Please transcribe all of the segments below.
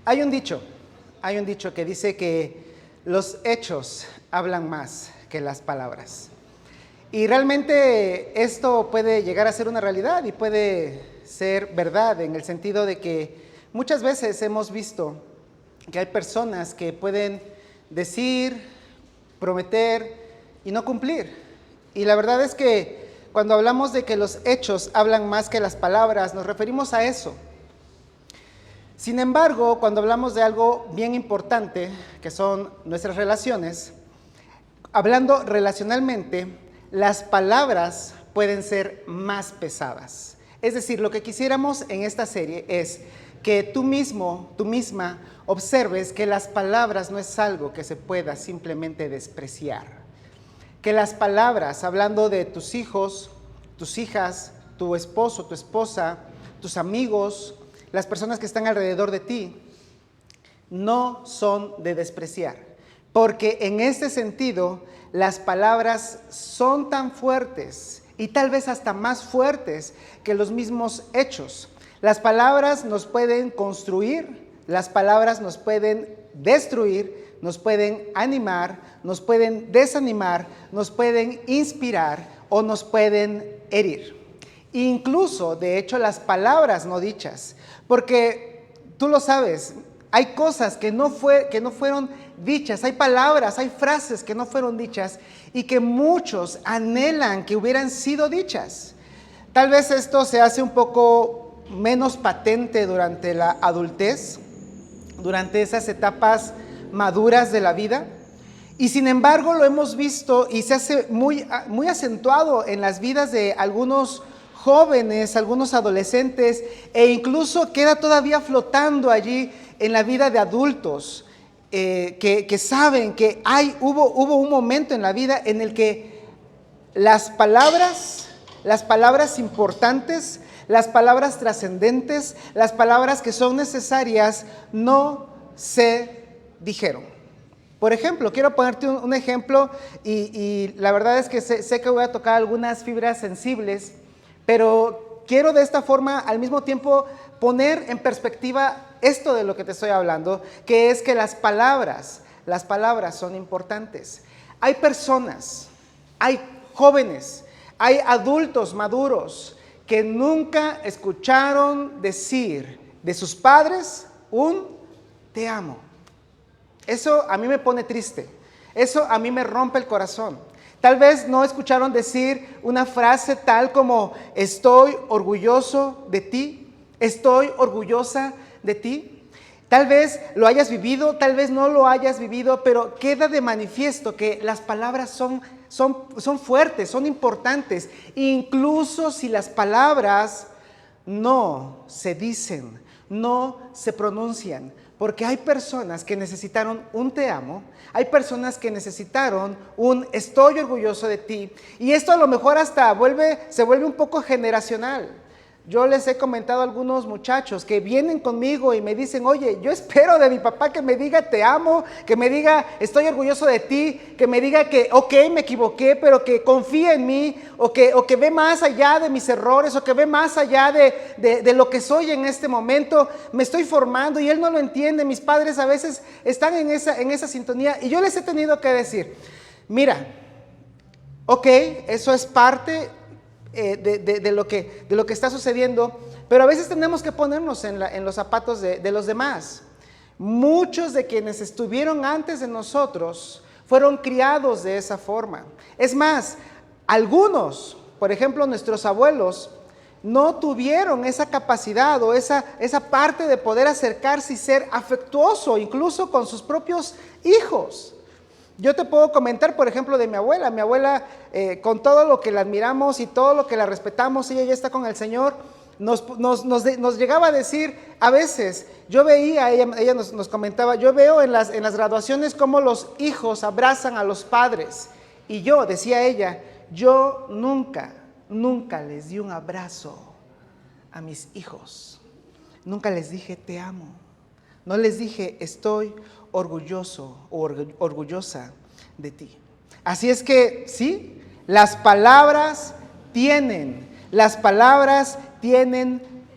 Hay un dicho, que dice que los hechos hablan más que las palabras. Y realmente esto puede llegar a ser una realidad y puede ser verdad en el sentido de que muchas veces hemos visto que hay personas que pueden decir, prometer y no cumplir. Y la verdad es que cuando hablamos de que los hechos hablan más que las palabras, nos referimos a eso. Sin embargo, cuando hablamos de algo bien importante, que son nuestras relaciones, hablando relacionalmente, las palabras pueden ser más pesadas. Es decir, lo que quisiéramos en esta serie es que tú mismo, tú misma, observes que las palabras no es algo que se pueda simplemente despreciar. Que las palabras, hablando de tus hijos, tus hijas, tu esposo, tu esposa, tus amigos, las personas que están alrededor de ti, no son de despreciar. Porque en este sentido, las palabras son tan fuertes y tal vez hasta más fuertes que los mismos hechos. Las palabras nos pueden construir, las palabras nos pueden destruir, nos pueden animar, nos pueden desanimar, nos pueden inspirar o nos pueden herir. Incluso, de hecho, las palabras no dichas, porque tú lo sabes, hay cosas que no fueron dichas, hay palabras, hay frases que no fueron dichas y que muchos anhelan que hubieran sido dichas. Tal vez esto se hace un poco menos patente durante la adultez, durante esas etapas maduras de la vida, y sin embargo lo hemos visto y se hace muy acentuado en las vidas de algunos jóvenes, algunos adolescentes, e incluso queda todavía flotando allí en la vida de adultos, que saben que hubo un momento en la vida en el que las palabras importantes, las palabras trascendentes, las palabras que son necesarias, no se dijeron. Por ejemplo, quiero ponerte un ejemplo y la verdad es que sé que voy a tocar algunas fibras sensibles, pero quiero de esta forma al mismo tiempo poner en perspectiva esto de lo que te estoy hablando, que es que las palabras son importantes. Hay personas, hay jóvenes, hay adultos maduros que nunca escucharon decir de sus padres un te amo. Eso a mí me pone triste, eso a mí me rompe el corazón. Tal vez no escucharon decir una frase tal como estoy orgulloso de ti, estoy orgullosa de ti. Tal vez lo hayas vivido, tal vez no lo hayas vivido, pero queda de manifiesto que las palabras son fuertes, son importantes, incluso si las palabras no se dicen, no se pronuncian, porque hay personas que necesitaron un te amo, hay personas que necesitaron un estoy orgulloso de ti, y esto a lo mejor hasta se vuelve un poco generacional. Yo les he comentado a algunos muchachos que vienen conmigo y me dicen, oye, yo espero de mi papá que me diga te amo, que me diga estoy orgulloso de ti, que me diga que ok, me equivoqué, pero que confía en mí, o que ve más allá de mis errores, o que ve más allá de lo que soy en este momento. Me estoy formando y él no lo entiende. Mis padres a veces están en esa sintonía y yo les he tenido que decir, mira, ok, eso es parte de lo que está sucediendo, pero a veces tenemos que ponernos en los zapatos de los demás. Muchos de quienes estuvieron antes de nosotros fueron criados de esa forma. Es más, algunos, por ejemplo, nuestros abuelos, no tuvieron esa capacidad o esa parte de poder acercarse y ser afectuoso incluso con sus propios hijos. Yo te puedo comentar, por ejemplo, de mi abuela. Mi abuela, con todo lo que la admiramos y todo lo que la respetamos, ella ya está con el Señor, nos llegaba a decir, a veces, yo veía, ella nos comentaba, yo veo en las graduaciones cómo los hijos abrazan a los padres. Y yo, decía ella, yo nunca les di un abrazo a mis hijos. Nunca les dije te amo. No les dije estoy orgulloso o orgullosa de ti. Así es que sí, las palabras tienen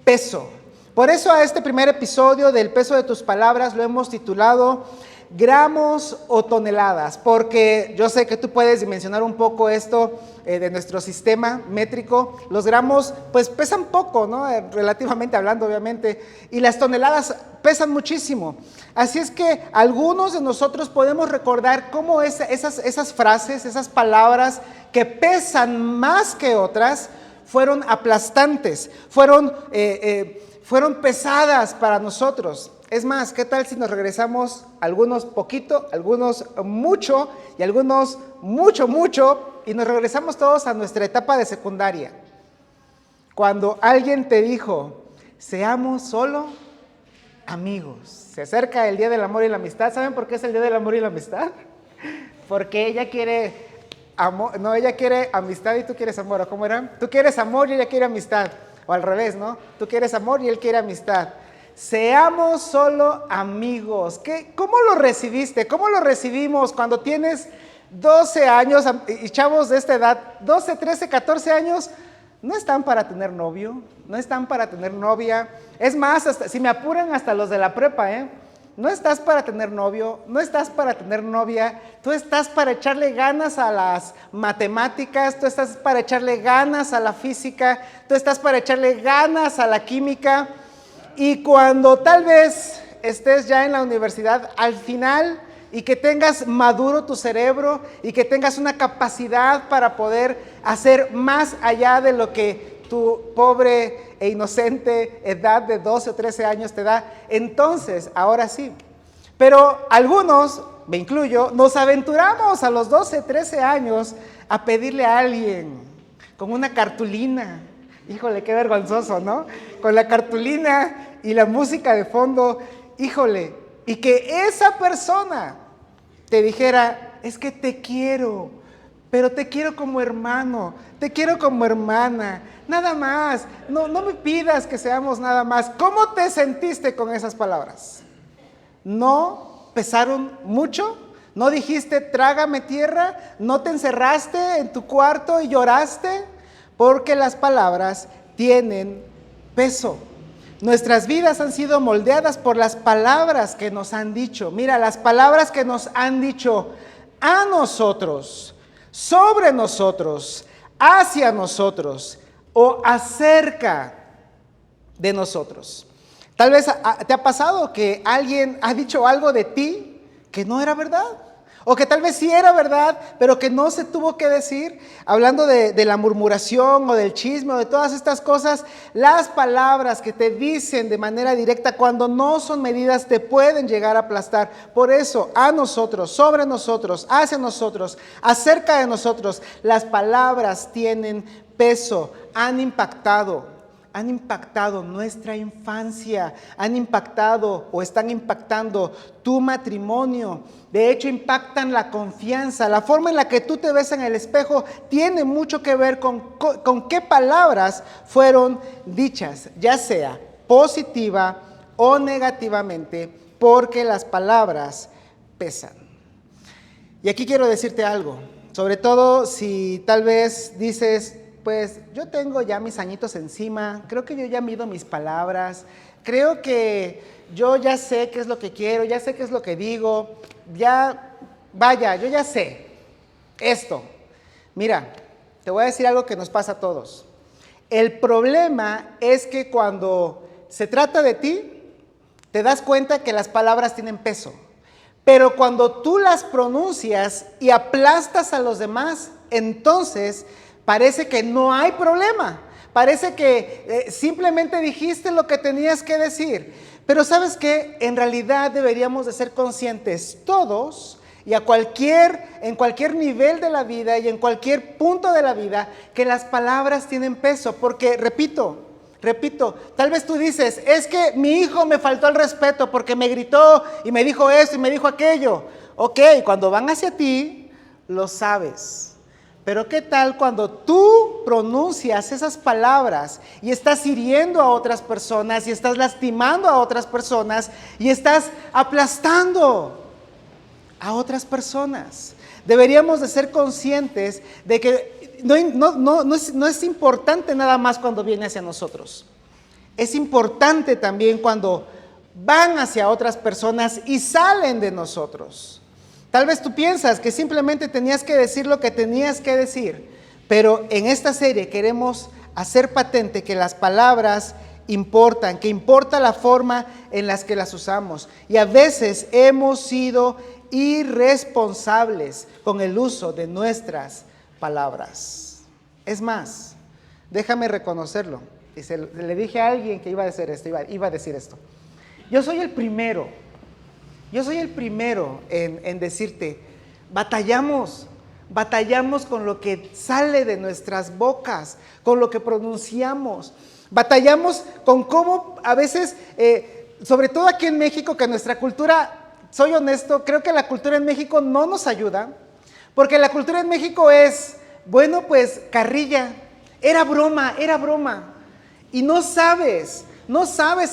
peso. Por eso a este primer episodio del peso de tus palabras lo hemos titulado gramos o toneladas, porque yo sé que tú puedes dimensionar un poco esto de nuestro sistema métrico. Los gramos pues pesan poco, ¿no? Relativamente hablando, obviamente, y las toneladas pesan muchísimo. Así es que algunos de nosotros podemos recordar cómo esas frases, esas palabras que pesan más que otras, fueron aplastantes, fueron pesadas para nosotros. Es más, ¿qué tal si nos regresamos algunos poquito, algunos mucho y algunos mucho y nos regresamos todos a nuestra etapa de secundaria? Cuando alguien te dijo, seamos solo amigos. Se acerca el Día del Amor y la Amistad. ¿Saben por qué es el Día del Amor y la Amistad? Porque ella quiere amor, no, ella quiere amistad y tú quieres amor. ¿O cómo era? Tú quieres amor y ella quiere amistad. O al revés, ¿no? Tú quieres amor y él quiere amistad. Seamos solo amigos. ¿Cómo lo recibiste? ¿Cómo lo recibimos cuando tienes 12 años y chavos de esta edad, 12, 13, 14 años? No están para tener novio, no están para tener novia. Es más, hasta, si me apuran, hasta los de la prepa, no estás para tener novio, no estás para tener novia. Tú estás para echarle ganas a las matemáticas, tú estás para echarle ganas a la física, tú estás para echarle ganas a la química. Y cuando tal vez estés ya en la universidad, al final, y que tengas maduro tu cerebro y que tengas una capacidad para poder hacer más allá de lo que tu pobre e inocente edad de 12 o 13 años te da, entonces, ahora sí. Pero algunos, me incluyo, nos aventuramos a los 12, 13 años a pedirle a alguien con una cartulina. Híjole, qué vergonzoso, ¿no? Con la cartulina y la música de fondo, híjole, y que esa persona te dijera, es que te quiero, pero te quiero como hermano, te quiero como hermana, nada más, no me pidas que seamos nada más. ¿Cómo te sentiste con esas palabras? ¿No pesaron mucho? ¿No dijiste, trágame tierra? ¿No te encerraste en tu cuarto y lloraste? Porque las palabras tienen peso. Nuestras vidas han sido moldeadas por las palabras que nos han dicho. Mira, las palabras que nos han dicho a nosotros, sobre nosotros, hacia nosotros o acerca de nosotros. Tal vez te ha pasado que alguien ha dicho algo de ti que no era verdad. O que tal vez sí era verdad, pero que no se tuvo que decir. Hablando de la murmuración o del chisme o de todas estas cosas, las palabras que te dicen de manera directa cuando no son medidas te pueden llegar a aplastar. Por eso, a nosotros, sobre nosotros, hacia nosotros, acerca de nosotros, las palabras tienen peso, han impactado nuestra infancia, han impactado o están impactando tu matrimonio. De hecho, impactan la confianza, la forma en la que tú te ves en el espejo tiene mucho que ver con qué palabras fueron dichas, ya sea positiva o negativamente, porque las palabras pesan. Y aquí quiero decirte algo, sobre todo si tal vez dices, pues yo tengo ya mis añitos encima, creo que yo ya mido mis palabras, creo que yo ya sé qué es lo que quiero, ya sé qué es lo que digo, yo ya sé esto. Mira, te voy a decir algo que nos pasa a todos. El problema es que cuando se trata de ti, te das cuenta que las palabras tienen peso, pero cuando tú las pronuncias y aplastas a los demás, entonces parece que no hay problema, parece que simplemente dijiste lo que tenías que decir. Pero ¿sabes qué? En realidad deberíamos de ser conscientes todos y en cualquier nivel de la vida y en cualquier punto de la vida, que las palabras tienen peso. Porque, repito, tal vez tú dices, es que mi hijo me faltó el respeto porque me gritó y me dijo esto y me dijo aquello. Ok, cuando van hacia ti, lo sabes. Pero ¿qué tal cuando tú pronuncias esas palabras y estás hiriendo a otras personas y estás lastimando a otras personas y estás aplastando a otras personas? Deberíamos de ser conscientes de que no es importante nada más cuando viene hacia nosotros. Es importante también cuando van hacia otras personas y salen de nosotros. Tal vez tú piensas que simplemente tenías que decir lo que tenías que decir, pero en esta serie queremos hacer patente que las palabras importan, que importa la forma en las que las usamos. Y a veces hemos sido irresponsables con el uso de nuestras palabras. Es más, déjame reconocerlo. Le dije a alguien que iba a decir esto. Yo soy el primero en decirte, batallamos con lo que sale de nuestras bocas, con lo que pronunciamos, batallamos con cómo a veces, sobre todo aquí en México, que nuestra cultura, soy honesto, creo que la cultura en México no nos ayuda, porque la cultura en México es, bueno, pues carrilla, era broma, y no sabes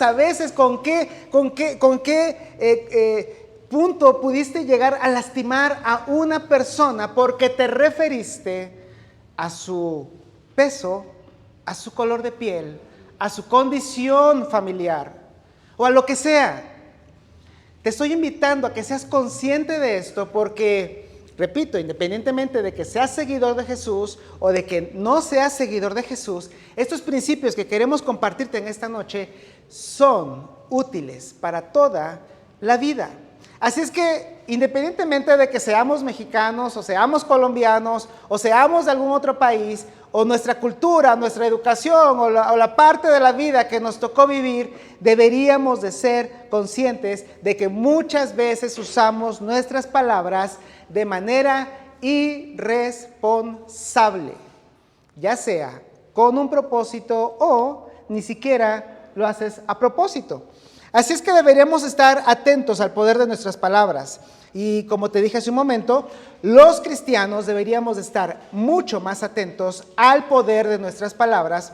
a veces con qué punto pudiste llegar a lastimar a una persona porque te referiste a su peso, a su color de piel, a su condición familiar o a lo que sea. Te estoy invitando a que seas consciente de esto porque, repito, independientemente de que seas seguidor de Jesús o de que no seas seguidor de Jesús, estos principios que queremos compartirte en esta noche son útiles para toda la vida. Así es que, independientemente de que seamos mexicanos o seamos colombianos o seamos de algún otro país, o nuestra cultura, nuestra educación o la parte de la vida que nos tocó vivir, deberíamos de ser conscientes de que muchas veces usamos nuestras palabras de manera irresponsable, ya sea con un propósito o ni siquiera lo haces a propósito. Así es que deberíamos estar atentos al poder de nuestras palabras. Y como te dije hace un momento, los cristianos deberíamos estar mucho más atentos al poder de nuestras palabras,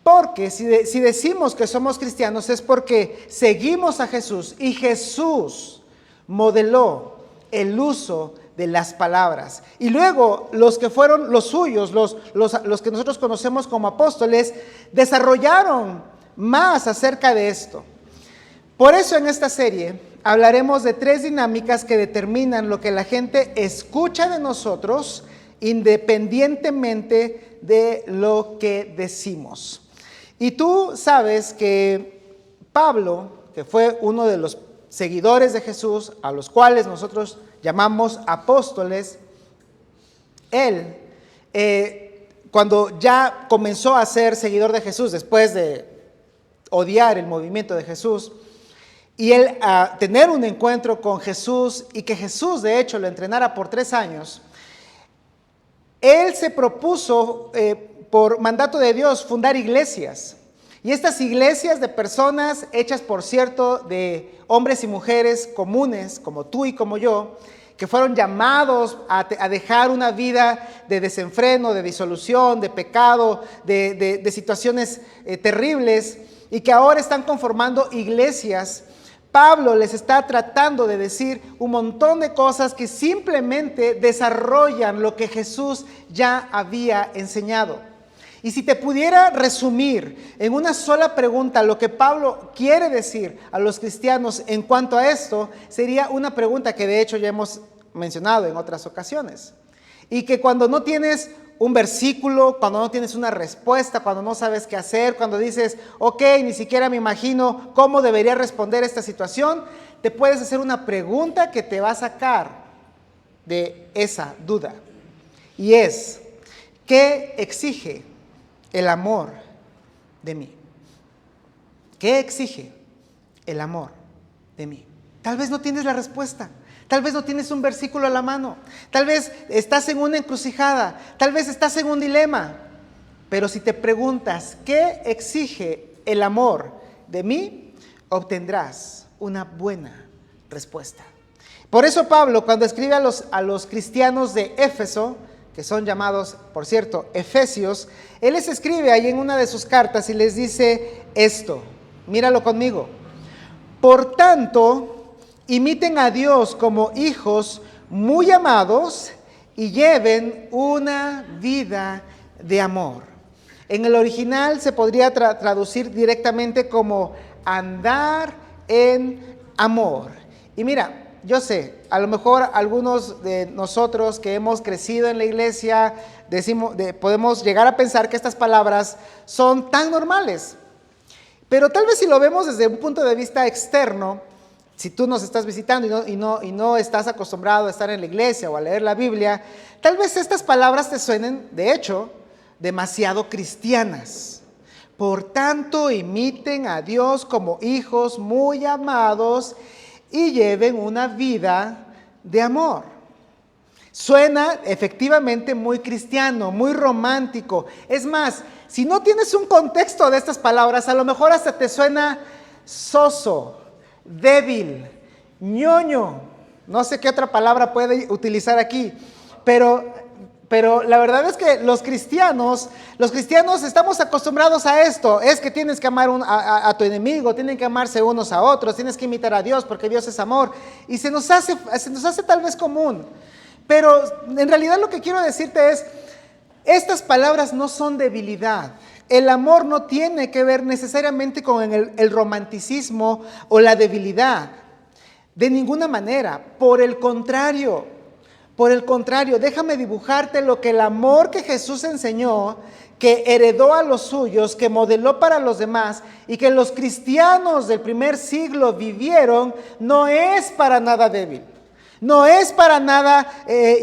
porque si decimos que somos cristianos es porque seguimos a Jesús y Jesús modeló el uso de las palabras. Y luego los que fueron los suyos, los que nosotros conocemos como apóstoles, desarrollaron más acerca de esto. Por eso en esta serie hablaremos de 3 dinámicas que determinan lo que la gente escucha de nosotros independientemente de lo que decimos. Y tú sabes que Pablo, que fue uno de los seguidores de Jesús, a los cuales nosotros llamamos apóstoles, él, cuando ya comenzó a ser seguidor de Jesús, después de odiar el movimiento de Jesús, y él tener un encuentro con Jesús y que Jesús de hecho lo entrenara por 3 años, él se propuso por mandato de Dios fundar iglesias. Y estas iglesias de personas hechas, por cierto, de hombres y mujeres comunes como tú y como yo, que fueron llamados a dejar una vida de desenfreno, de disolución, de pecado, de situaciones terribles, y que ahora están conformando iglesias. Pablo les está tratando de decir un montón de cosas que simplemente desarrollan lo que Jesús ya había enseñado. Y si te pudiera resumir en una sola pregunta lo que Pablo quiere decir a los cristianos en cuanto a esto, sería una pregunta que de hecho ya hemos mencionado en otras ocasiones. Y que cuando no tienes un versículo, cuando no tienes una respuesta, cuando no sabes qué hacer, cuando dices, ok, ni siquiera me imagino cómo debería responder esta situación, te puedes hacer una pregunta que te va a sacar de esa duda. Y es, ¿qué exige el amor de mí? ¿Qué exige el amor de mí? Tal vez no tienes la respuesta. Tal vez no tienes un versículo a la mano. Tal vez estás en una encrucijada. Tal vez estás en un dilema. Pero si te preguntas, ¿qué exige el amor de mí? Obtendrás una buena respuesta. Por eso Pablo, cuando escribe a los cristianos de Éfeso, que son llamados, por cierto, Efesios, él les escribe ahí en una de sus cartas y les dice esto. Míralo conmigo. Por tanto, imiten a Dios como hijos muy amados y lleven una vida de amor. En el original se podría traducir directamente como andar en amor. Y mira, yo sé, a lo mejor algunos de nosotros que hemos crecido en la iglesia, podemos llegar a pensar que estas palabras son tan normales. Pero tal vez si lo vemos desde un punto de vista externo, si tú nos estás visitando y no estás acostumbrado a estar en la iglesia o a leer la Biblia, tal vez estas palabras te suenen, de hecho, demasiado cristianas. Por tanto, imiten a Dios como hijos muy amados y lleven una vida de amor. Suena efectivamente muy cristiano, muy romántico. Es más, si no tienes un contexto de estas palabras, a lo mejor hasta te suena soso, débil, ñoño. No sé qué otra palabra puede utilizar aquí, pero la verdad es que los cristianos estamos acostumbrados a esto. Es que tienes que amar a tu enemigo, tienen que amarse unos a otros, tienes que imitar a Dios porque Dios es amor. Y se nos hace tal vez común. Pero en realidad lo que quiero decirte es, estas palabras no son debilidad. El amor no tiene que ver necesariamente con el romanticismo o la debilidad. De ninguna manera. Por el contrario, déjame dibujarte lo que el amor que Jesús enseñó, que heredó a los suyos, que modeló para los demás y que los cristianos del primer siglo vivieron, no es para nada débil. No es para nada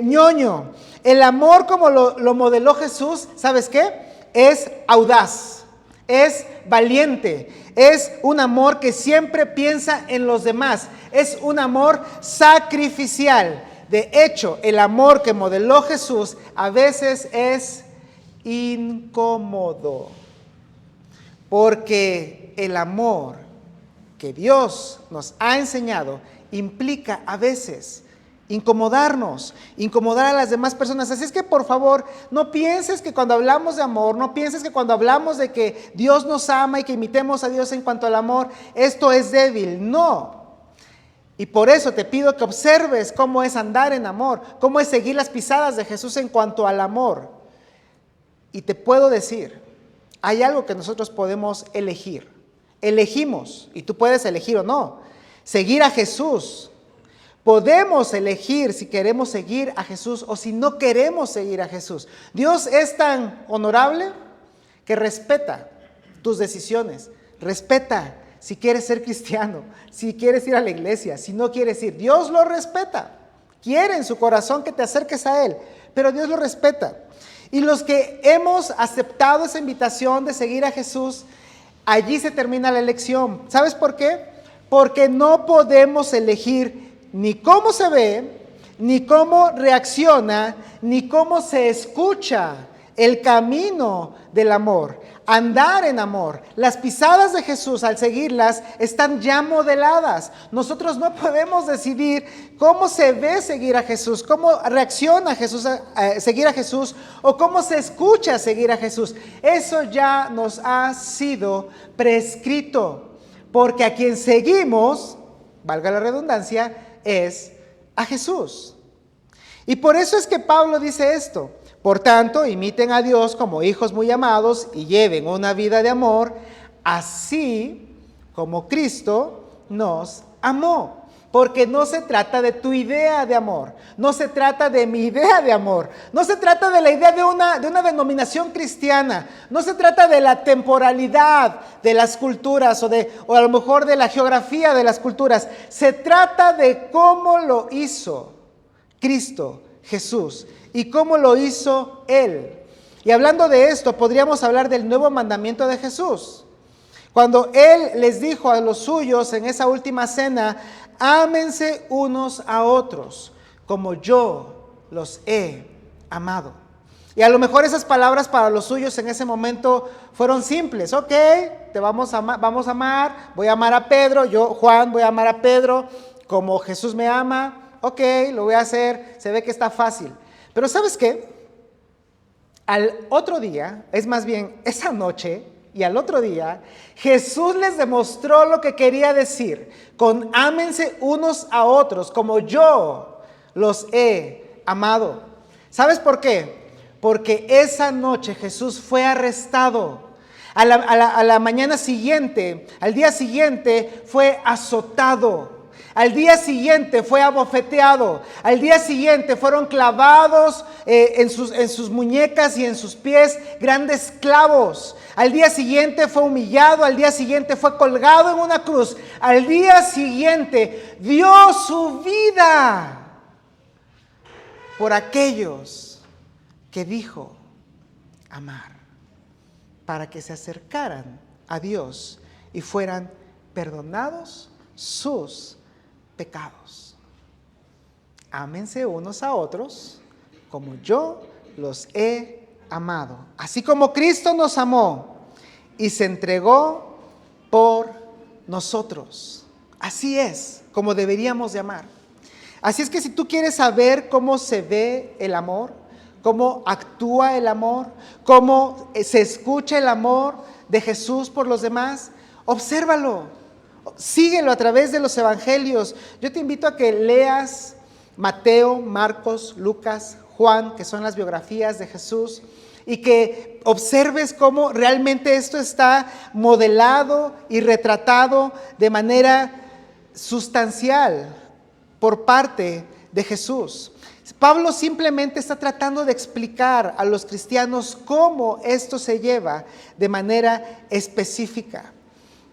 ñoño. El amor como lo modeló Jesús, ¿sabes qué? Es audaz, es valiente, es un amor que siempre piensa en los demás, es un amor sacrificial. De hecho, el amor que modeló Jesús a veces es incómodo, porque el amor que Dios nos ha enseñado implica a veces incomodar a las demás personas. Así es que por favor, no pienses que cuando hablamos de amor, no pienses que cuando hablamos de que Dios nos ama y que imitemos a Dios en cuanto al amor, esto es débil. No. Y por eso te pido que observes cómo es andar en amor, cómo es seguir las pisadas de Jesús en cuanto al amor. Y te puedo decir, hay algo que nosotros podemos elegir. Elegimos, y tú puedes elegir o no, seguir a Jesús. Podemos elegir si queremos seguir a Jesús o si no queremos seguir a Jesús. Dios es tan honorable que respeta tus decisiones, respeta si quieres ser cristiano, si quieres ir a la iglesia, si no quieres ir. Dios lo respeta, quiere en su corazón que te acerques a Él, pero Dios lo respeta. Y los que hemos aceptado esa invitación de seguir a Jesús, allí se termina la elección. ¿Sabes por qué? Porque no podemos elegir ni cómo se ve, ni cómo reacciona, ni cómo se escucha el camino del amor, andar en amor. Las pisadas de Jesús, al seguirlas, están ya modeladas. Nosotros no podemos decidir cómo se ve seguir a Jesús, cómo reacciona Jesús seguir a Jesús, o cómo se escucha seguir a Jesús. Eso ya nos ha sido prescrito, porque a quien seguimos, valga la redundancia, es a Jesús. Y por eso es que Pablo dice esto: por tanto, imiten a Dios como hijos muy amados y lleven una vida de amor, así como Cristo nos amó. Porque no se trata de tu idea de amor, no se trata de mi idea de amor, no se trata de la idea de una denominación cristiana, no se trata de la temporalidad de las culturas o a lo mejor de la geografía de las culturas. Se trata de cómo lo hizo Cristo Jesús y cómo lo hizo Él. Y hablando de esto, podríamos hablar del nuevo mandamiento de Jesús. Cuando Él les dijo a los suyos en esa última cena: ámense unos a otros como yo los he amado. Y a lo mejor esas palabras para los suyos en ese momento fueron simples. Ok, te vamos a amar, voy a amar a Pedro, yo, Juan, voy a amar a Pedro como Jesús me ama. Ok, lo voy a hacer, se ve que está fácil. Pero ¿sabes qué? Al otro día, es más bien esa noche y al otro día, Jesús les demostró lo que quería decir con ámense unos a otros como yo los he amado. ¿Sabes por qué? porque esa noche Jesús fue arrestado. A la mañana siguiente, al día siguiente fue azotado. Al día siguiente fue abofeteado. Al día siguiente fueron clavados en sus muñecas y en sus pies grandes clavos. Al día siguiente fue humillado. Al día siguiente fue colgado en una cruz. Al día siguiente dio su vida por aquellos que dijo amar, para que se acercaran a Dios y fueran perdonados sus pecados. Ámense unos a otros como yo los he amado. Así como Cristo nos amó y se entregó por nosotros. Así es como deberíamos de amar. Así es que si tú quieres saber cómo se ve el amor, cómo actúa el amor, cómo se escucha el amor de Jesús por los demás, obsérvalo, síguelo a través de los evangelios. Yo te invito a que leas Mateo, Marcos, Lucas, Juan, que son las biografías de Jesús, y que observes cómo realmente esto está modelado y retratado de manera sustancial por parte de Jesús. Pablo simplemente está tratando de explicar a los cristianos cómo esto se lleva de manera específica.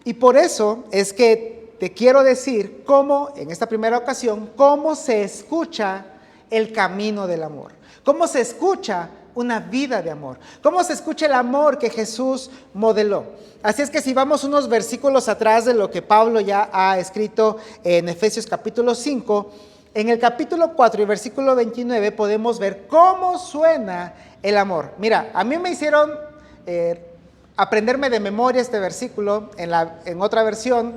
Y por eso es que te quiero decir cómo, en esta primera ocasión, cómo se escucha el camino del amor. Cómo se escucha una vida de amor. Cómo se escucha el amor que Jesús modeló. Así es que si vamos unos versículos atrás de lo que Pablo ya ha escrito en Efesios capítulo 5, en el capítulo 4 y versículo 29 podemos ver cómo suena el amor. Mira, a mí me hicieron aprenderme de memoria este versículo en otra versión,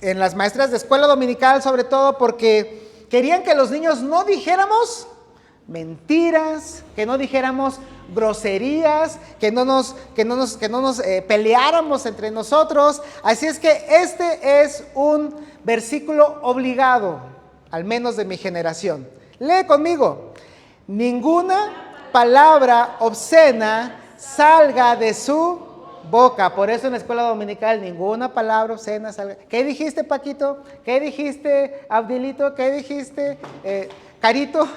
en las maestras de escuela dominical, sobre todo porque querían que los niños no dijéramos mentiras, que no dijéramos groserías, que no nos peleáramos entre nosotros. Así es que este es un versículo obligado, al menos de mi generación. Lee conmigo: ninguna palabra obscena salga de su boca. Por eso en la escuela dominical, ninguna palabra obscena salga. ¿Qué dijiste, Paquito? ¿Qué dijiste, Abdilito? ¿Qué dijiste, Carito?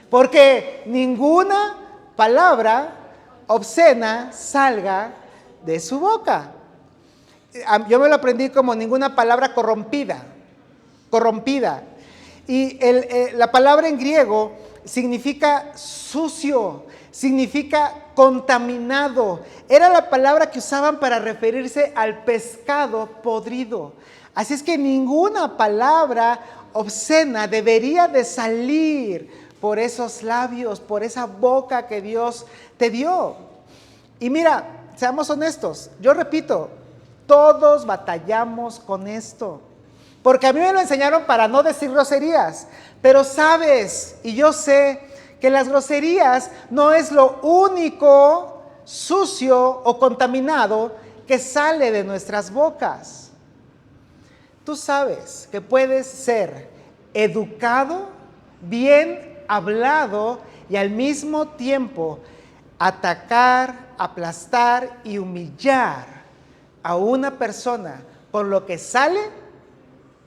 Porque ninguna palabra obscena salga de su boca. Yo me lo aprendí como ninguna palabra corrompida. Y la palabra en griego significa sucio, significa contaminado. Era la palabra que usaban para referirse al pescado podrido. Así es que ninguna palabra obscena debería de salir por esos labios, por esa boca que Dios te dio. Y mira, seamos honestos, yo repito, todos batallamos con esto. Porque a mí me lo enseñaron para no decir groserías, pero sabes, y yo sé que las groserías no es lo único sucio o contaminado que sale de nuestras bocas. Tú sabes que puedes ser educado, bien hablado y al mismo tiempo atacar, aplastar y humillar a una persona por lo que sale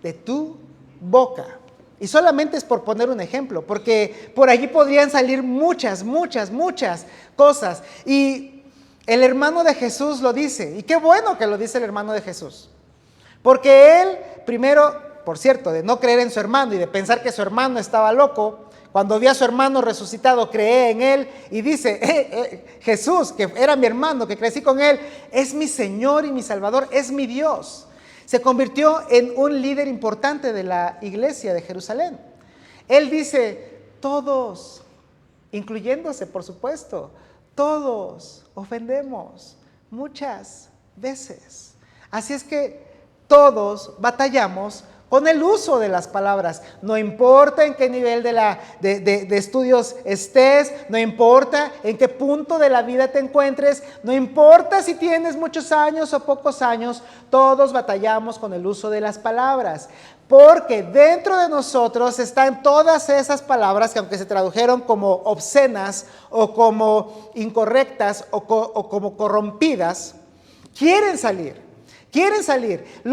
de tu boca. Y solamente es por poner un ejemplo, porque por allí podrían salir muchas cosas. Y el hermano de Jesús lo dice, y qué bueno que lo dice el hermano de Jesús, porque él primero, por cierto, de no creer en su hermano y de pensar que su hermano estaba loco, cuando vio a su hermano resucitado, cree en él y dice, Jesús, que era mi hermano, que crecí con él, es mi Señor y mi Salvador, es mi Dios. Se convirtió en un líder importante de la iglesia de Jerusalén. Él dice, todos, incluyéndose por supuesto, todos ofendemos muchas veces. Así es que todos batallamos con el uso de las palabras. No importa en qué nivel de estudios estés, no importa en qué punto de la vida te encuentres, no importa si tienes muchos años o pocos años, todos batallamos con el uso de las palabras. Porque dentro de nosotros están todas esas palabras que, aunque se tradujeron como obscenas o como incorrectas o como corrompidas, quieren salir. Quieren salir. De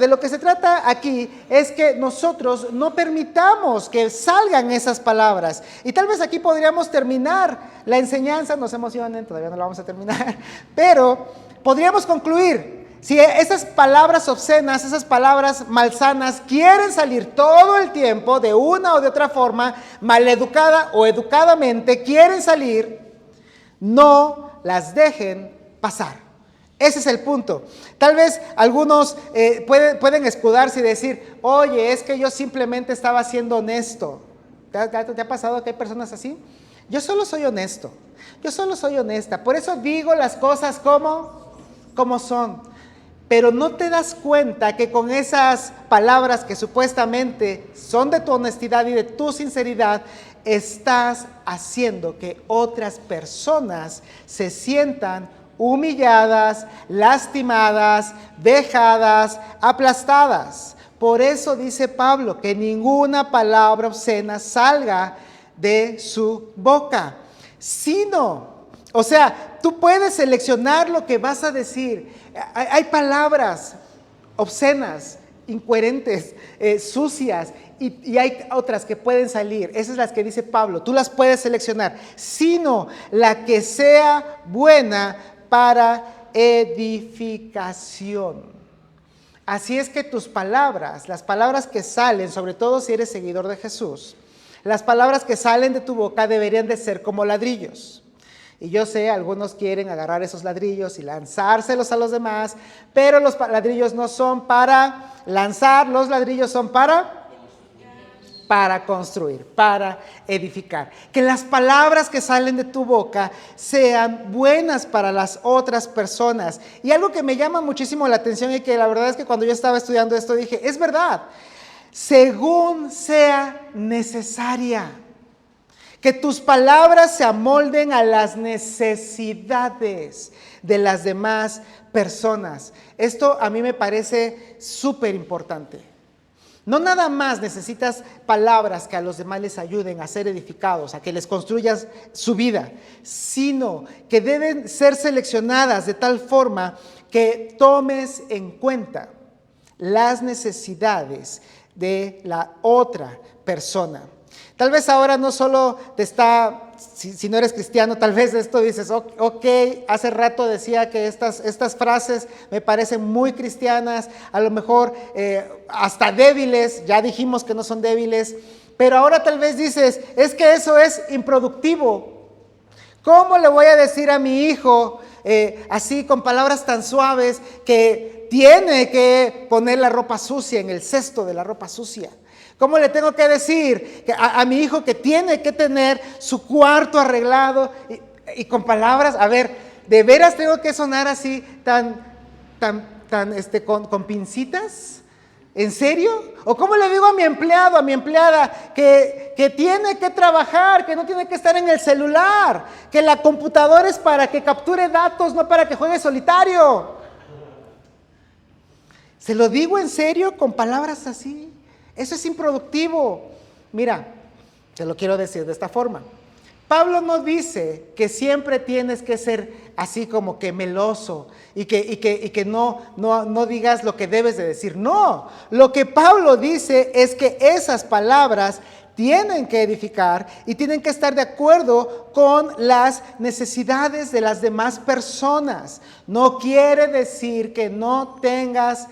lo que se trata aquí es que nosotros no permitamos que salgan esas palabras. Y tal vez aquí podríamos terminar la enseñanza, no se emocionen, todavía no la vamos a terminar, pero podríamos concluir. Si esas palabras obscenas, esas palabras malsanas quieren salir todo el tiempo de una o de otra forma, maleducada o educadamente, quieren salir, no las dejen pasar. Ese es el punto. Tal vez algunos pueden escudarse y decir, oye, es que yo simplemente estaba siendo honesto. ¿Te ha pasado que hay personas así? Yo solo soy honesto. Yo solo soy honesta. Por eso digo las cosas como son. Pero no te das cuenta que con esas palabras que supuestamente son de tu honestidad y de tu sinceridad, estás haciendo que otras personas se sientan humilladas, lastimadas, vejadas, aplastadas. Por eso dice Pablo que ninguna palabra obscena salga de su boca, sino, o sea, tú puedes seleccionar lo que vas a decir. Hay palabras obscenas, incoherentes, sucias, y hay otras que pueden salir. Esas son las que dice Pablo, tú las puedes seleccionar, sino la que sea buena para edificación. Así es que tus palabras, las palabras que salen, sobre todo si eres seguidor de Jesús, las palabras que salen de tu boca deberían de ser como ladrillos. Y yo sé, algunos quieren agarrar esos ladrillos y lanzárselos a los demás, pero los ladrillos no son para lanzar, los ladrillos son para construir, para edificar. Que las palabras que salen de tu boca sean buenas para las otras personas. Y algo que me llama muchísimo la atención y que la verdad es que cuando yo estaba estudiando esto dije, es verdad, según sea necesaria. Que tus palabras se amolden a las necesidades de las demás personas. Esto a mí me parece súper importante. No nada más necesitas palabras que a los demás les ayuden a ser edificados, a que les construyas su vida, sino que deben ser seleccionadas de tal forma que tomes en cuenta las necesidades de la otra persona. Tal vez ahora no solo te está, si no eres cristiano, tal vez esto dices, ok, hace rato decía que estas frases me parecen muy cristianas, a lo mejor hasta débiles, ya dijimos que no son débiles, pero ahora tal vez dices, es que eso es improductivo. ¿Cómo le voy a decir a mi hijo, así con palabras tan suaves, que tiene que poner la ropa sucia en el cesto de la ropa sucia? ¿Cómo le tengo que decir a mi hijo que tiene que tener su cuarto arreglado? Y con palabras, a ver, ¿de veras tengo que sonar así con pincitas? ¿En serio? ¿O cómo le digo a mi empleado, a mi empleada, que tiene que trabajar, que no tiene que estar en el celular, que la computadora es para que capture datos, no para que juegue solitario? ¿Se lo digo en serio con palabras así? Eso es improductivo. Mira, te lo quiero decir de esta forma. Pablo no dice que siempre tienes que ser así como que meloso y que no digas lo que debes de decir. No, lo que Pablo dice es que esas palabras tienen que edificar y tienen que estar de acuerdo con las necesidades de las demás personas. No quiere decir que no tengas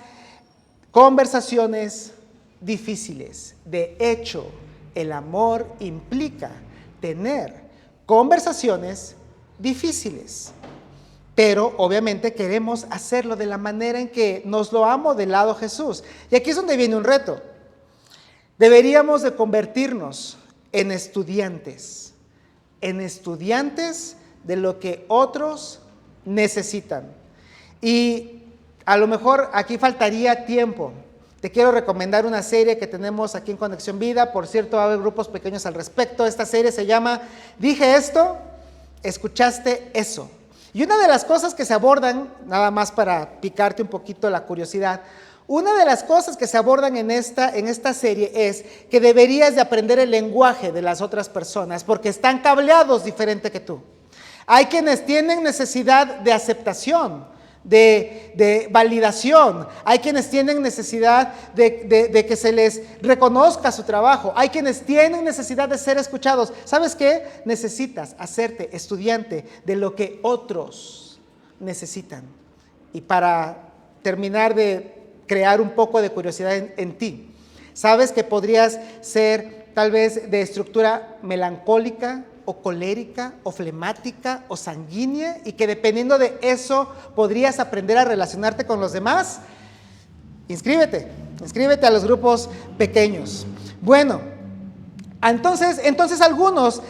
conversaciones difíciles. De hecho, el amor implica tener conversaciones difíciles, pero obviamente queremos hacerlo de la manera en que nos lo ha modelado Jesús. Y aquí es donde viene un reto. Deberíamos de convertirnos en estudiantes de lo que otros necesitan. Y a lo mejor aquí faltaría tiempo te quiero recomendar una serie que tenemos aquí en Conexión Vida. Por cierto, va a haber grupos pequeños al respecto. Esta serie se llama Dije esto, escuchaste eso. Y una de las cosas que se abordan, nada más para picarte un poquito la curiosidad, una de las cosas que se abordan en esta serie es que deberías de aprender el lenguaje de las otras personas porque están cableados diferente que tú. Hay quienes tienen necesidad de aceptación, de validación. Hay quienes tienen necesidad de que se les reconozca su trabajo. Hay quienes tienen necesidad de ser escuchados. ¿Sabes qué? Necesitas hacerte estudiante de lo que otros necesitan. Y para terminar de crear un poco de curiosidad en ti, sabes que podrías ser tal vez de estructura melancólica o colérica o flemática o sanguínea y que dependiendo de eso podrías aprender a relacionarte con los demás. Inscríbete a los grupos pequeños. Bueno, entonces algunos,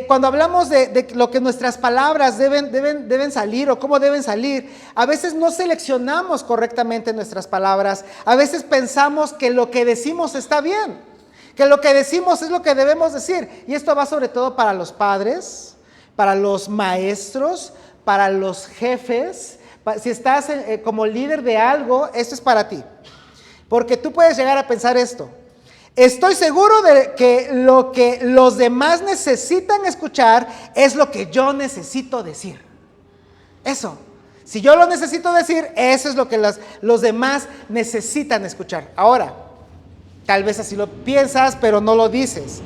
cuando hablamos de lo que nuestras palabras deben salir o cómo deben salir, a veces no seleccionamos correctamente nuestras palabras, a veces pensamos que lo que decimos está bien, que lo que decimos es lo que debemos decir. Y esto va sobre todo para los padres, para los maestros, para los jefes. Si estás como líder de algo, esto es para ti. Porque tú puedes llegar a pensar esto: estoy seguro de que lo que los demás necesitan escuchar es lo que yo necesito decir. Eso. Si yo lo necesito decir, eso es lo que los demás necesitan escuchar. Ahora, tal vez así lo piensas, pero no lo dices.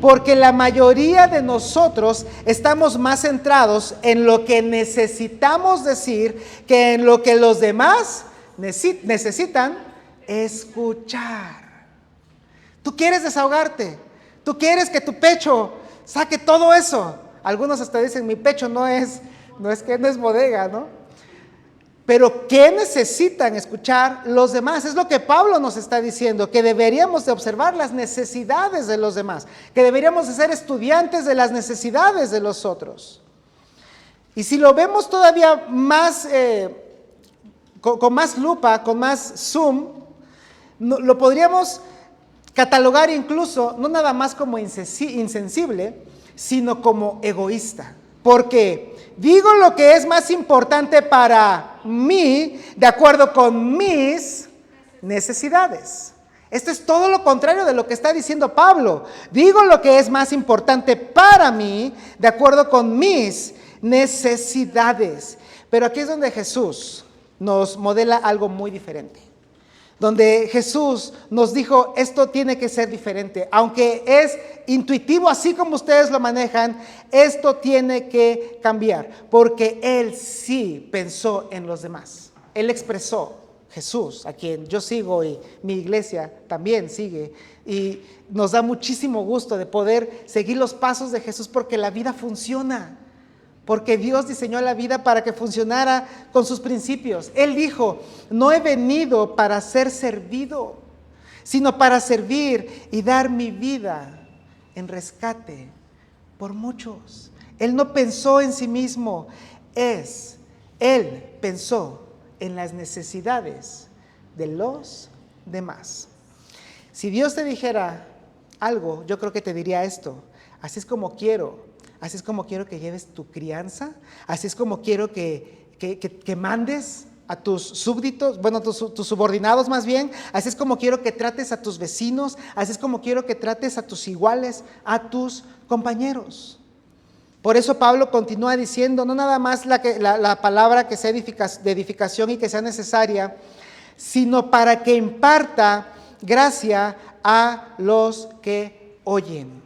Porque la mayoría de nosotros estamos más centrados en lo que necesitamos decir que en lo que los demás necesitan escuchar. Tú quieres desahogarte, tú quieres que tu pecho saque todo eso. Algunos hasta dicen, mi pecho no es bodega, ¿no? Pero ¿qué necesitan escuchar los demás? Es lo que Pablo nos está diciendo, que deberíamos de observar las necesidades de los demás, que deberíamos de ser estudiantes de las necesidades de los otros. Y si lo vemos todavía más, con más lupa, con más zoom, lo podríamos catalogar incluso, no nada más como insensible, sino como egoísta. Porque digo lo que es más importante para mí, de acuerdo con mis necesidades. Esto es todo lo contrario de lo que está diciendo Pablo. Digo lo que es más importante para mí, de acuerdo con mis necesidades. Pero aquí es donde Jesús nos modela algo muy diferente. Donde Jesús nos dijo, esto tiene que ser diferente. Aunque es intuitivo, así como ustedes lo manejan, esto tiene que cambiar. Porque Él sí pensó en los demás. Él expresó, Jesús, a quien yo sigo y mi iglesia también sigue. Y nos da muchísimo gusto de poder seguir los pasos de Jesús porque la vida funciona. Porque Dios diseñó la vida para que funcionara con sus principios. Él dijo, no he venido para ser servido, sino para servir y dar mi vida en rescate por muchos. Él no pensó en sí mismo, Él pensó en las necesidades de los demás. Si Dios te dijera algo, yo creo que te diría esto: así es como quiero que lleves tu crianza, así es como quiero que mandes a tus súbditos, bueno, tus subordinados más bien, así es como quiero que trates a tus vecinos, así es como quiero que trates a tus iguales, a tus compañeros. Por eso Pablo continúa diciendo, no nada más la palabra que sea de edificación y que sea necesaria, sino para que imparta gracia a los que oyen,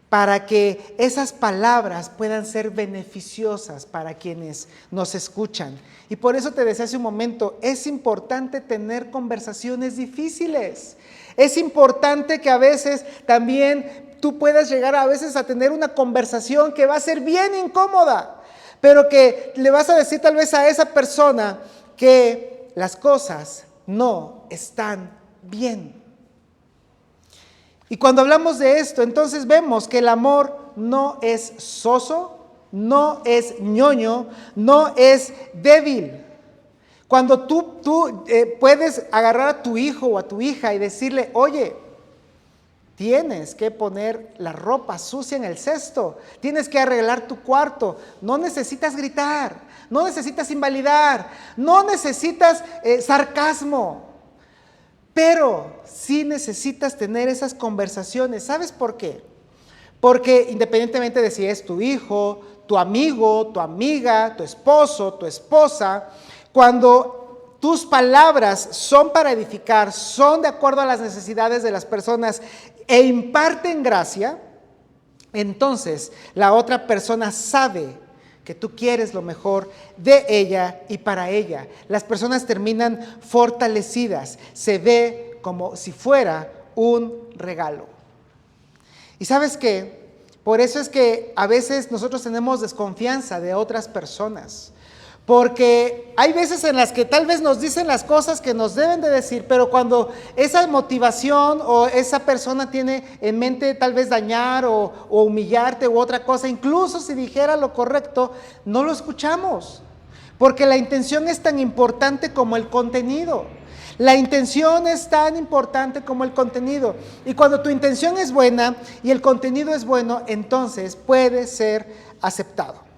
para que esas palabras puedan ser beneficiosas para quienes nos escuchan. Y por eso te decía hace un momento, es importante tener conversaciones difíciles. Es importante que a veces también tú puedas llegar a veces a tener una conversación que va a ser bien incómoda, pero que le vas a decir tal vez a esa persona que las cosas no están bien. Y cuando hablamos de esto, entonces vemos que el amor no es soso, no es ñoño, no es débil. Cuando tú puedes agarrar a tu hijo o a tu hija y decirle, oye, tienes que poner la ropa sucia en el cesto, tienes que arreglar tu cuarto, no necesitas gritar, no necesitas invalidar, no necesitas sarcasmo, pero sí necesitas tener esas conversaciones. ¿Sabes por qué? Porque independientemente de si es tu hijo, tu amigo, tu amiga, tu esposo, tu esposa, cuando tus palabras son para edificar, son de acuerdo a las necesidades de las personas e imparten gracia, entonces la otra persona sabe que tú quieres lo mejor de ella y para ella. Las personas terminan fortalecidas, se ve como si fuera un regalo. ¿Y sabes qué? Por eso es que a veces nosotros tenemos desconfianza de otras personas. Porque hay veces en las que tal vez nos dicen las cosas que nos deben de decir, pero cuando esa motivación o esa persona tiene en mente tal vez dañar o humillarte u otra cosa, incluso si dijera lo correcto, no lo escuchamos. Porque la intención es tan importante como el contenido. La intención es tan importante como el contenido. Y cuando tu intención es buena y el contenido es bueno, entonces puede ser aceptado.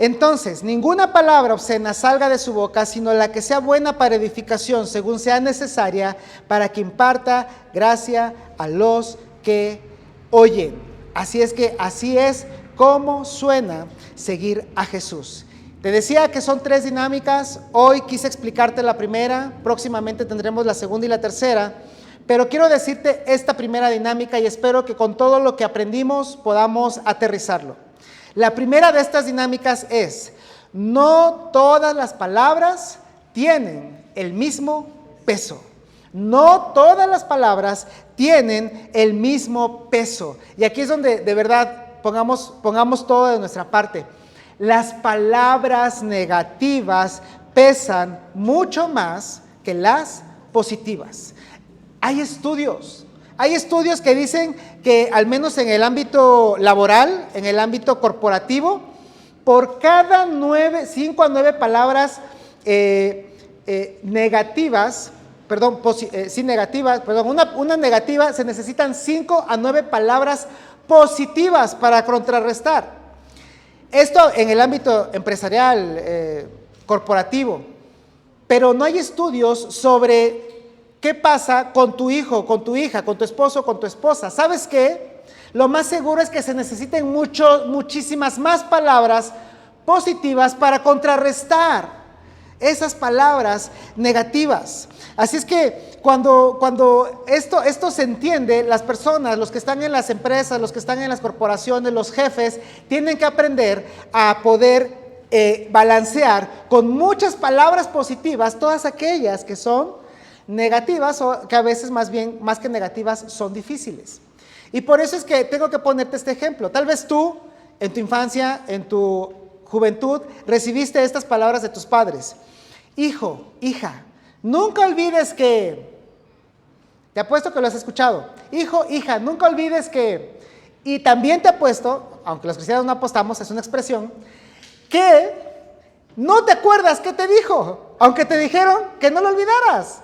Entonces, ninguna palabra obscena salga de su boca, sino la que sea buena para edificación, según sea necesaria, para que imparta gracia a los que oyen. Así es que así es como suena seguir a Jesús. Te decía que son 3 dinámicas. Hoy quise explicarte la primera, próximamente tendremos la segunda y la tercera, pero quiero decirte esta primera dinámica y espero que con todo lo que aprendimos podamos aterrizarlo. La primera de estas dinámicas es, no todas las palabras tienen el mismo peso. No todas las palabras tienen el mismo peso. Y aquí es donde de verdad pongamos todo de nuestra parte. Las palabras negativas pesan mucho más que las positivas. Hay estudios que dicen que al menos en el ámbito laboral, en el ámbito corporativo, por cada 5 a 9 palabras negativas, una negativa, se necesitan 5 a 9 palabras positivas para contrarrestar. Esto en el ámbito empresarial, corporativo, pero no hay estudios sobre ¿qué pasa con tu hijo, con tu hija, con tu esposo, con tu esposa? ¿Sabes qué? Lo más seguro es que se necesiten muchísimas más palabras positivas para contrarrestar esas palabras negativas. Así es que cuando esto se entiende, las personas, los que están en las empresas, los que están en las corporaciones, los jefes, tienen que aprender a poder balancear con muchas palabras positivas todas aquellas que son negativas o que a veces más que negativas son difíciles. Y por eso es que tengo que ponerte este ejemplo. Tal vez tú en tu infancia, en tu juventud, recibiste estas palabras de tus padres. Hijo, hija, nunca olvides que, te apuesto que lo has escuchado. Hijo, hija, nunca olvides que, y también te apuesto, aunque los cristianos no apostamos, es una expresión, que no te acuerdas qué te dijo, aunque te dijeron que no lo olvidaras.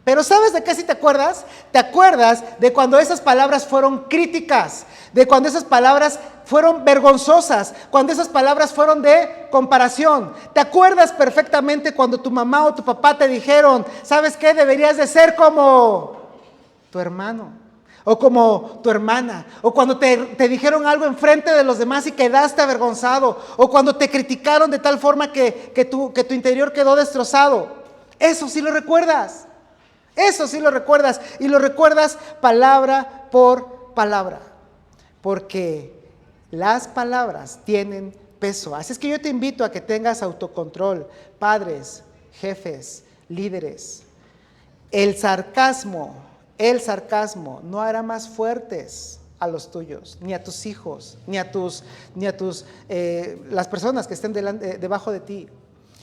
Pero ¿sabes de qué sí te acuerdas? Te acuerdas de cuando esas palabras fueron críticas, de cuando esas palabras fueron vergonzosas, cuando esas palabras fueron de comparación. Te acuerdas perfectamente cuando tu mamá o tu papá te dijeron, ¿sabes qué? Deberías de ser como tu hermano o como tu hermana, o cuando te dijeron algo enfrente de los demás y quedaste avergonzado, o cuando te criticaron de tal forma que tu interior quedó destrozado. Eso sí lo recuerdas. Eso sí lo recuerdas, y lo recuerdas palabra por palabra, porque las palabras tienen peso. Así es que yo te invito a que tengas autocontrol, padres, jefes, líderes. El sarcasmo no hará más fuertes a los tuyos, ni a tus hijos, ni a las personas que estén debajo de ti.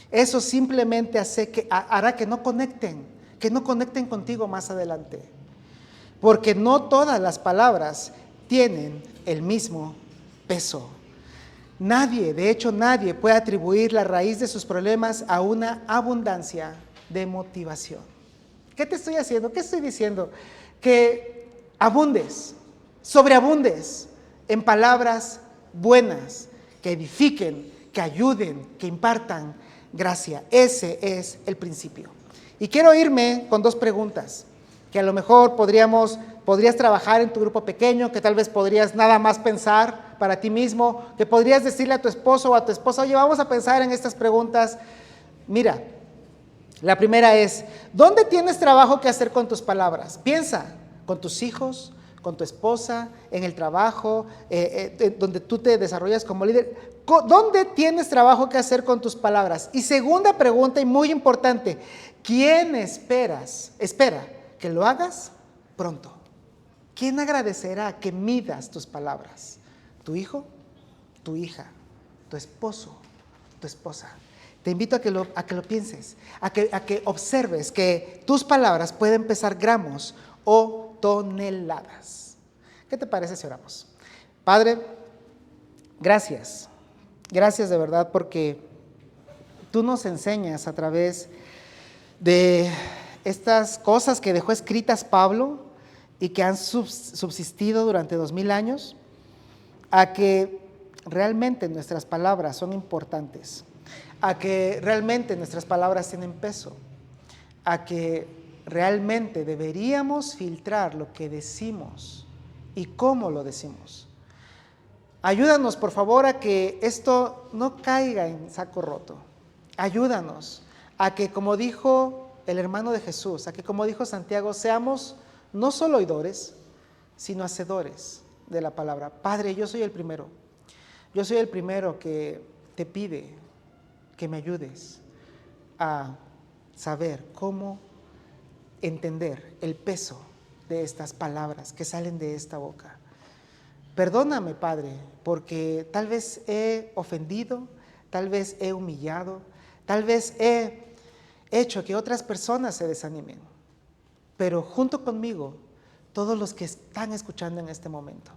Eso simplemente hará que no conecten contigo más adelante, porque no todas las palabras tienen el mismo peso. Nadie, de hecho nadie puede atribuir la raíz de sus problemas a una abundancia de motivación. ¿Qué te estoy haciendo? ¿Qué estoy diciendo? Que abundes, sobreabundes en palabras buenas, que edifiquen, que ayuden, que impartan gracia. Ese es el principio. Y quiero irme con dos preguntas que a lo mejor podrías trabajar en tu grupo pequeño, que tal vez podrías nada más pensar para ti mismo, que podrías decirle a tu esposo o a tu esposa: oye, vamos a pensar en estas preguntas. Mira, la primera es: ¿dónde tienes trabajo que hacer con tus palabras? Piensa, con tus hijos, con tu esposa, en el trabajo, donde tú te desarrollas como líder. ¿Dónde tienes trabajo que hacer con tus palabras? Y segunda pregunta, y muy importante: ¿quién espera que lo hagas pronto? ¿Quién agradecerá que midas tus palabras? ¿Tu hijo? ¿Tu hija? ¿Tu esposo? ¿Tu esposa? Te invito a que lo pienses, a que observes que tus palabras pueden pesar gramos o toneladas. ¿Qué te parece si oramos? Padre, gracias. Gracias de verdad, porque tú nos enseñas a través de estas cosas que dejó escritas Pablo y que han subsistido durante 2000 años, a que realmente nuestras palabras son importantes, a que realmente nuestras palabras tienen peso, a que realmente deberíamos filtrar lo que decimos y cómo lo decimos. Ayúdanos, por favor, a que esto no caiga en saco roto. Ayúdanos a que, como dijo el hermano de Jesús, a que, como dijo Santiago, seamos no solo oidores, sino hacedores de la palabra. Padre, yo soy el primero que te pide que me ayudes a saber cómo entender el peso de estas palabras que salen de esta boca. Perdóname, Padre, porque tal vez he ofendido, tal vez he humillado, tal vez he hecho que otras personas se desanimen, pero junto conmigo, todos los que están escuchando en este momento.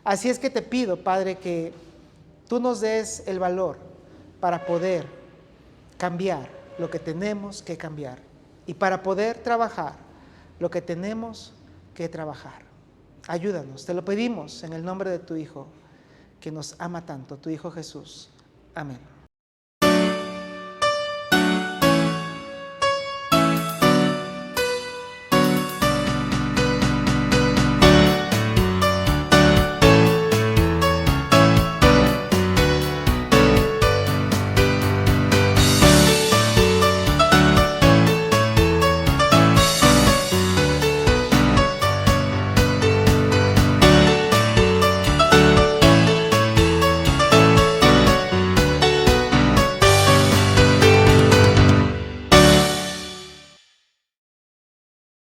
Así es que te pido, Padre, que tú nos des el valor para poder cambiar lo que tenemos que cambiar y para poder trabajar lo que tenemos que trabajar. Ayúdanos, te lo pedimos en el nombre de tu Hijo, que nos ama tanto, tu Hijo Jesús. Amén.